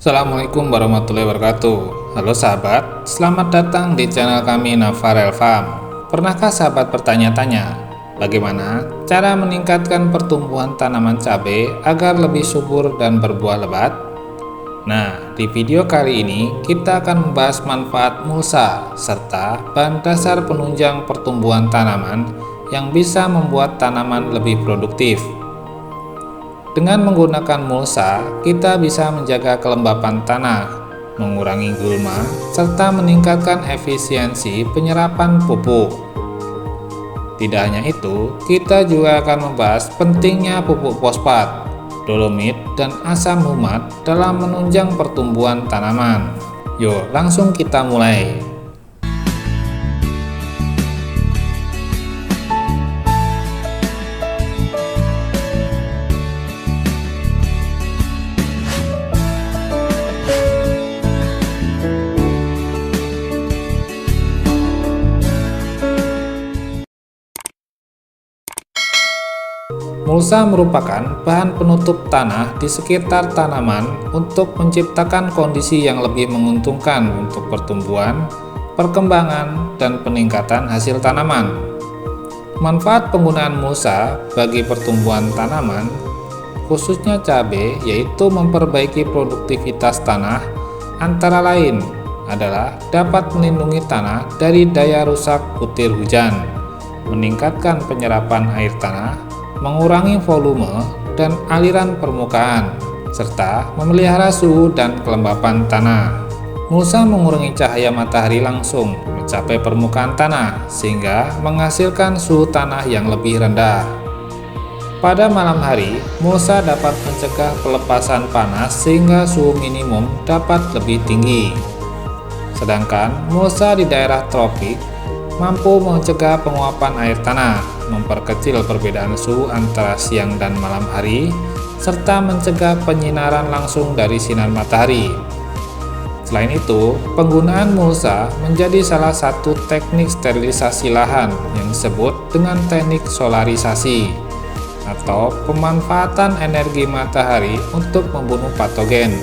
Assalamualaikum warahmatullahi wabarakatuh. Halo sahabat, selamat datang di channel kami Navarel Farm. Pernahkah sahabat bertanya-tanya, bagaimana cara meningkatkan pertumbuhan tanaman cabai agar lebih subur dan berbuah lebat? Nah, di video kali ini kita akan membahas manfaat mulsa serta bahan dasar penunjang pertumbuhan tanaman yang bisa membuat tanaman lebih produktif. Dengan menggunakan mulsa, kita bisa menjaga kelembapan tanah, mengurangi gulma, serta meningkatkan efisiensi penyerapan pupuk. Tidak hanya itu, kita juga akan membahas pentingnya pupuk fosfat, dolomit, dan asam humat dalam menunjang pertumbuhan tanaman. Yuk, langsung kita mulai. Mulsa merupakan bahan penutup tanah di sekitar tanaman untuk menciptakan kondisi yang lebih menguntungkan untuk pertumbuhan, perkembangan, dan peningkatan hasil tanaman. Manfaat penggunaan mulsa bagi pertumbuhan tanaman, khususnya cabai, yaitu memperbaiki produktivitas tanah, antara lain adalah dapat melindungi tanah dari daya rusak butir hujan, meningkatkan penyerapan air tanah, mengurangi volume dan aliran permukaan, serta memelihara suhu dan kelembapan tanah. Mulsa mengurangi cahaya matahari langsung mencapai permukaan tanah sehingga menghasilkan suhu tanah yang lebih rendah. Pada malam hari, mulsa dapat mencegah pelepasan panas sehingga suhu minimum dapat lebih tinggi. Sedangkan mulsa di daerah tropik mampu mencegah penguapan air tanah, memperkecil perbedaan suhu antara siang dan malam hari, serta mencegah penyinaran langsung dari sinar matahari. Selain itu, penggunaan mulsa menjadi salah satu teknik sterilisasi lahan yang disebut dengan teknik solarisasi, atau pemanfaatan energi matahari untuk membunuh patogen.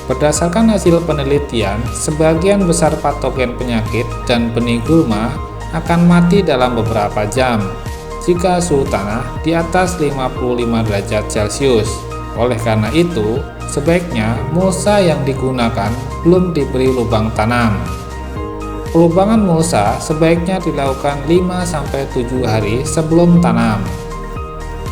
Berdasarkan hasil penelitian, sebagian besar patogen penyakit dan benih gulma akan mati dalam beberapa jam jika suhu tanah di atas 55 derajat Celcius. Oleh karena itu, sebaiknya mulsa yang digunakan belum diberi lubang tanam. Pelubangan mulsa sebaiknya dilakukan 5-7 hari sebelum tanam.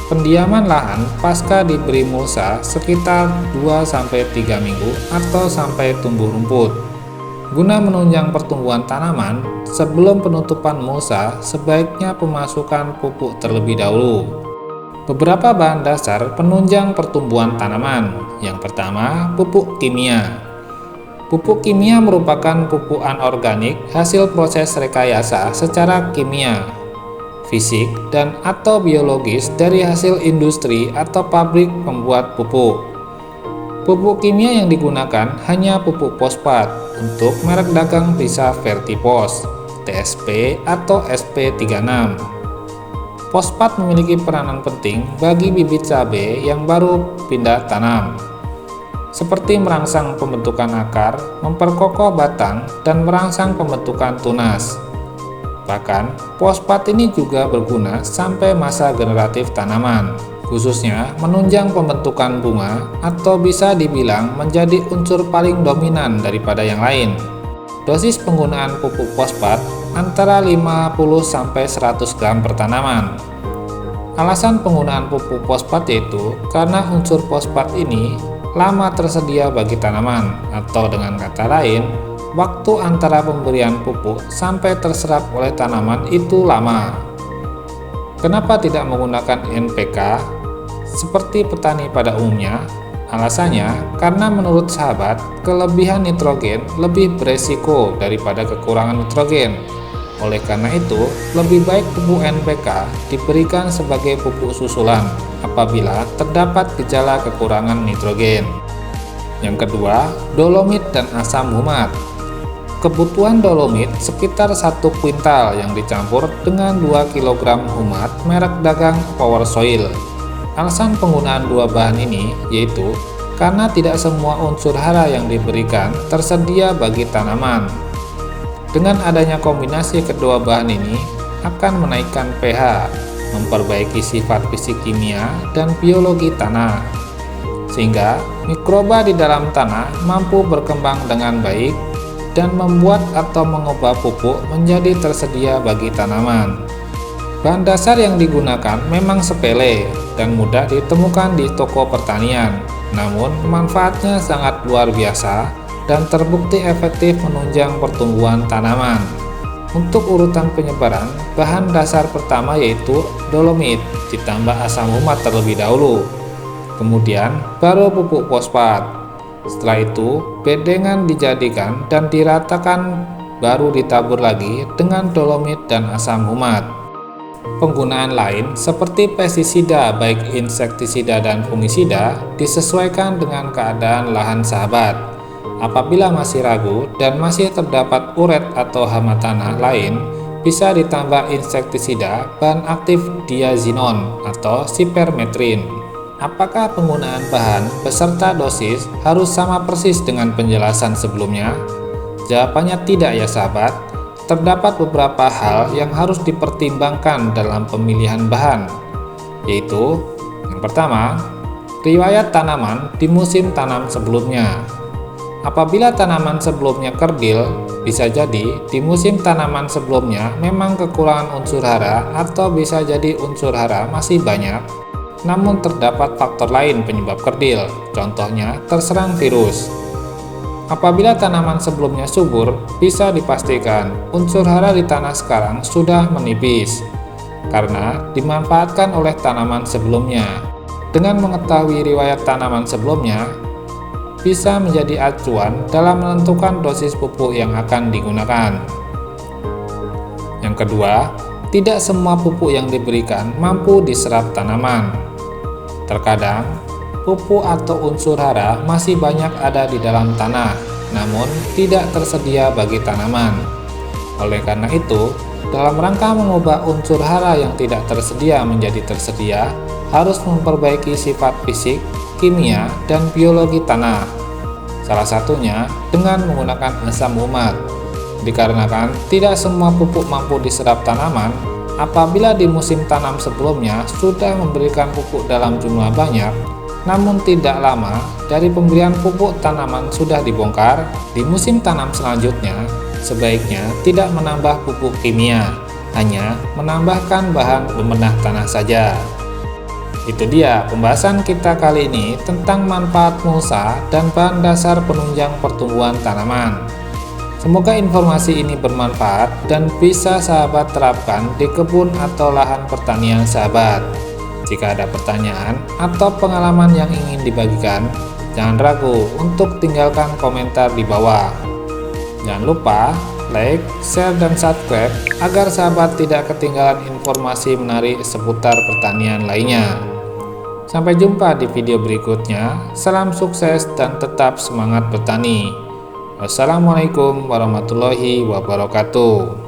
Pendiaman lahan pasca diberi mulsa sekitar 2-3 minggu atau sampai tumbuh rumput. Guna menunjang pertumbuhan tanaman, sebelum penutupan mulsa sebaiknya pemasukan pupuk terlebih dahulu. Beberapa bahan dasar penunjang pertumbuhan tanaman. Yang pertama, pupuk kimia. Pupuk kimia merupakan pupuk anorganik hasil proses rekayasa secara kimia, fisik, dan atau biologis dari hasil industri atau pabrik pembuat pupuk. Pupuk kimia yang digunakan hanya pupuk fosfat untuk merek dagang bisa Vertipos, TSP, atau SP36. Fosfat memiliki peranan penting bagi bibit cabai yang baru pindah tanam, seperti merangsang pembentukan akar, memperkokoh batang, dan merangsang pembentukan tunas. Bahkan, fosfat ini juga berguna sampai masa generatif tanaman, khususnya menunjang pembentukan bunga atau bisa dibilang menjadi unsur paling dominan daripada yang lain. Dosis penggunaan pupuk fosfat antara 50-100 gram per tanaman. Alasan penggunaan pupuk fosfat yaitu karena unsur fosfat ini lama tersedia bagi tanaman, atau dengan kata lain, waktu antara pemberian pupuk sampai terserap oleh tanaman itu lama. Kenapa tidak menggunakan NPK seperti petani pada umumnya? Alasannya karena menurut sahabat, kelebihan nitrogen lebih beresiko daripada kekurangan nitrogen. Oleh karena itu, lebih baik pupuk NPK diberikan sebagai pupuk susulan apabila terdapat gejala kekurangan nitrogen. Yang kedua, dolomit dan asam humat. Kebutuhan dolomit sekitar 1 kuintal yang dicampur dengan 2 kg humat merek dagang Power Soil. Alasan penggunaan dua bahan ini yaitu karena tidak semua unsur hara yang diberikan tersedia bagi tanaman. Dengan adanya kombinasi kedua bahan ini akan menaikkan pH, memperbaiki sifat fisik kimia dan biologi tanah, sehingga mikroba di dalam tanah mampu berkembang dengan baik dan membuat atau mengubah pupuk menjadi tersedia bagi tanaman. Bahan dasar yang digunakan memang sepele dan mudah ditemukan di toko pertanian, namun manfaatnya sangat luar biasa dan terbukti efektif menunjang pertumbuhan tanaman. Untuk urutan penyebaran, bahan dasar pertama yaitu dolomit ditambah asam humat terlebih dahulu, kemudian baru pupuk fosfat. Setelah itu bedengan dijadikan dan diratakan, baru ditabur lagi dengan dolomit dan asam humat. Penggunaan lain seperti pestisida baik insektisida dan fungisida disesuaikan dengan keadaan lahan sahabat. Apabila masih ragu dan masih terdapat uret atau hama tanah lain, bisa ditambah insektisida bahan aktif diazinon atau sipermetrin. Apakah penggunaan bahan beserta dosis harus sama persis dengan penjelasan sebelumnya? Jawabannya tidak ya sahabat. Terdapat beberapa hal yang harus dipertimbangkan dalam pemilihan bahan, yaitu yang pertama, riwayat tanaman di musim tanam sebelumnya. Apabila tanaman sebelumnya kerdil, bisa jadi di musim tanaman sebelumnya memang kekurangan unsur hara atau bisa jadi unsur hara masih banyak, namun terdapat faktor lain penyebab kerdil, contohnya terserang virus. Apabila tanaman sebelumnya subur, bisa dipastikan unsur hara di tanah sekarang sudah menipis karena dimanfaatkan oleh tanaman sebelumnya. Dengan mengetahui riwayat tanaman sebelumnya, bisa menjadi acuan dalam menentukan dosis pupuk yang akan digunakan. Yang kedua, tidak semua pupuk yang diberikan mampu diserap tanaman. Terkadang pupuk atau unsur hara masih banyak ada di dalam tanah, namun tidak tersedia bagi tanaman. Oleh karena itu, dalam rangka mengubah unsur hara yang tidak tersedia menjadi tersedia, harus memperbaiki sifat fisik, kimia, dan biologi tanah. Salah satunya dengan menggunakan asam humat. Dikarenakan tidak semua pupuk mampu diserap tanaman, apabila di musim tanam sebelumnya sudah memberikan pupuk dalam jumlah banyak, namun tidak lama dari pemberian pupuk tanaman sudah dibongkar, di musim tanam selanjutnya sebaiknya tidak menambah pupuk kimia, hanya menambahkan bahan pembenah tanah saja. Itu dia pembahasan kita kali ini tentang manfaat mulsa dan bahan dasar penunjang pertumbuhan tanaman. Semoga informasi ini bermanfaat dan bisa sahabat terapkan di kebun atau lahan pertanian sahabat. Jika ada pertanyaan atau pengalaman yang ingin dibagikan, jangan ragu untuk tinggalkan komentar di bawah. Jangan lupa like, share, dan subscribe agar sahabat tidak ketinggalan informasi menarik seputar pertanian lainnya. Sampai jumpa di video berikutnya. Salam sukses dan tetap semangat bertani. Wassalamualaikum warahmatullahi wabarakatuh.